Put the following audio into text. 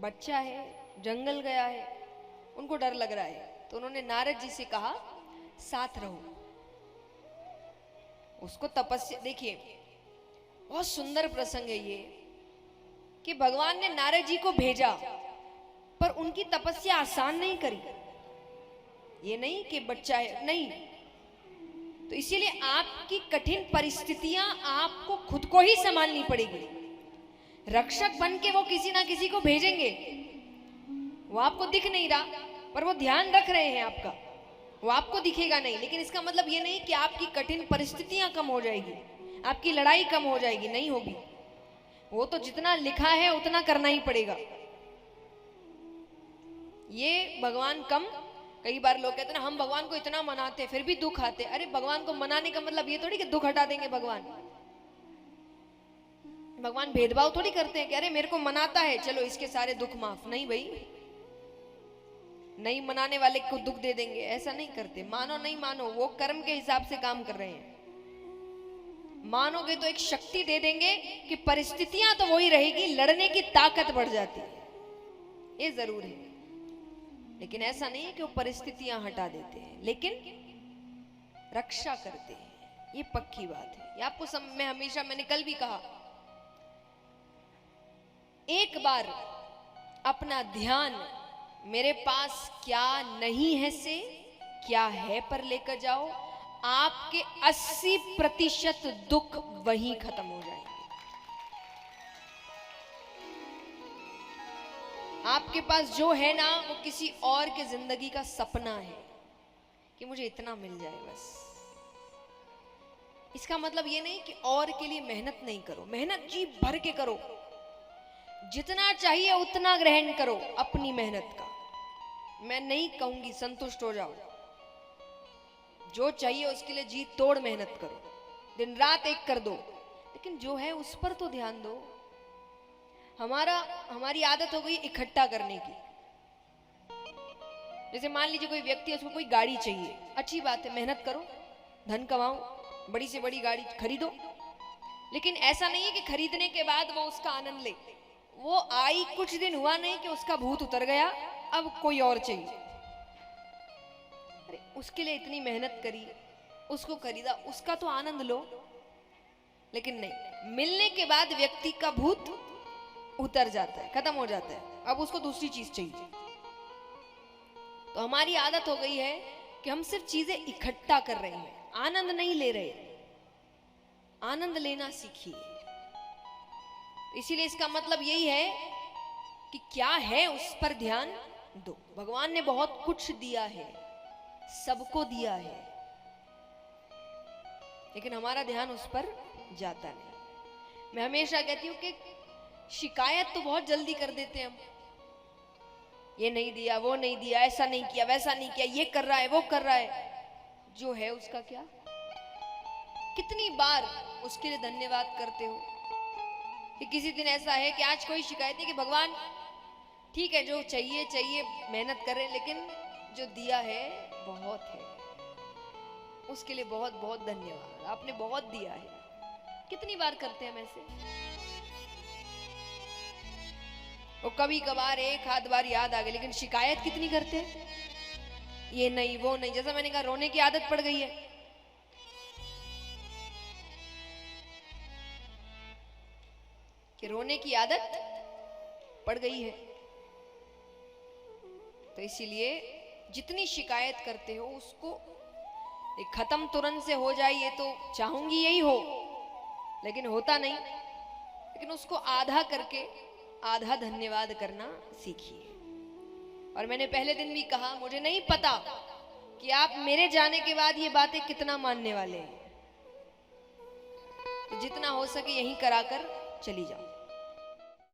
बच्चा है, जंगल गया है, उनको डर लग रहा है, तो उन्होंने नारद जी से कहा साथ रहो। उसको तपस्या, देखिए बहुत सुंदर प्रसंग है ये कि भगवान ने नारद जी को भेजा पर उनकी तपस्या आसान नहीं करी। ये नहीं कि बच्चा है, नहीं। तो इसीलिए आपकी कठिन परिस्थितियां आपको खुद को ही संभालनी पड़ेगी। रक्षक बन के वो किसी ना किसी को भेजेंगे, वो आपको दिख नहीं रहा पर वो ध्यान रख रहे हैं आपका, वो आपको दिखेगा नहीं, लेकिन इसका मतलब ये नहीं कि आपकी कठिन परिस्थितियां कम हो जाएगी, आपकी लड़ाई कम हो जाएगी, नहीं होगी। वो तो जितना लिखा है उतना करना ही पड़ेगा। ये भगवान कम, कई बार लोग कहते हैं ना हम भगवान को इतना मनाते फिर भी दुख आते। अरे भगवान को मनाने का मतलब ये थोड़ी कि दुख हटा देंगे। भगवान भेदभाव थोड़ी करते हैं कि अरे मेरे को मनाता है चलो इसके सारे दुख माफ। नहीं भाई, नहीं मनाने वाले को दुख दे देंगे, ऐसा नहीं करते। मानो नहीं मानो, वो कर्म के हिसाब से काम कर रहे हैं। मानोगे तो एक शक्ति दे देंगे कि परिस्थितियां तो वही रहेगी, लड़ने की ताकत बढ़ जाती है, ये जरूर है। लेकिन ऐसा नहीं है कि वो परिस्थितियां हटा देते हैं, लेकिन रक्षा करते हैं, ये पक्की बात है। ये आपको मैं हमेशा, मैंने कल भी कहा, एक बार अपना ध्यान मेरे पास क्या नहीं है से क्या है पर लेकर जाओ, आपके 80% दुख वहीं खत्म हो जाएंगे। आपके पास जो है ना वो किसी और के जिंदगी का सपना है कि मुझे इतना मिल जाए बस। इसका मतलब ये नहीं कि और के लिए मेहनत नहीं करो, मेहनत जी भर के करो, जितना चाहिए उतना ग्रहण करो अपनी मेहनत का। मैं नहीं कहूंगी संतुष्ट हो जाओ, जो चाहिए उसके लिए जी तोड़ मेहनत करो, दिन रात एक कर दो, लेकिन जो है उस पर तो ध्यान दो। हमारी आदत हो गई इकट्ठा करने की। जैसे मान लीजिए कोई व्यक्ति है, उसको कोई गाड़ी चाहिए, अच्छी बात है, मेहनत करो, धन कमाओ, बड़ी से बड़ी गाड़ी खरीदो, लेकिन ऐसा नहीं है कि खरीदने के बाद वो उसका आनंद ले। वो आई, कुछ दिन हुआ नहीं कि उसका भूत उतर गया, अब कोई और चाहिए। अरे उसके लिए इतनी मेहनत करी, उसको खरीदा, उसका तो आनंद लो। लेकिन नहीं, मिलने के बाद व्यक्ति का भूत उतर जाता है, खत्म हो जाता है, अब उसको दूसरी चीज चाहिए। तो हमारी आदत हो गई है कि हम सिर्फ चीजें इकट्ठा कर रहे हैं, आनंद नहीं ले रहे। आनंद लेना सीखिए। इसीलिए इसका मतलब यही है कि क्या है उस पर ध्यान दो। भगवान ने बहुत कुछ दिया है, सबको दिया है, लेकिन हमारा ध्यान उस पर जाता नहीं। मैं हमेशा कहती हूं कि शिकायत तो बहुत जल्दी कर देते हैं हम, ये नहीं दिया, वो नहीं दिया, ऐसा नहीं किया, वैसा नहीं किया, ये कर रहा है, वो कर रहा है। जो है उसका क्या? कितनी बार उसके लिए धन्यवाद करते हो? कि किसी दिन ऐसा है कि आज कोई शिकायत नहीं कि भगवान ठीक है, जो चाहिए चाहिए, मेहनत करें, लेकिन जो दिया है बहुत है, उसके लिए बहुत बहुत धन्यवाद, आपने बहुत दिया है। कितनी बार करते हैं हम ऐसे? वो कभी कभार एक आध बार याद आ गई, लेकिन शिकायत कितनी करते हैं, ये नहीं वो नहीं। जैसा मैंने कहा, रोने की आदत पड़ गई है। कि रोने की आदत पड़ गई है, तो इसीलिए जितनी शिकायत करते हो उसको खत्म तुरंत से हो जाए, ये तो चाहूंगी यही हो, लेकिन होता नहीं। लेकिन उसको आधा करके आधा धन्यवाद करना सीखिए। और मैंने पहले दिन भी कहा, मुझे नहीं पता कि आप मेरे जाने के बाद ये बातें कितना मानने वाले हैं, तो जितना हो सके यहीं कराकर चली जाओ।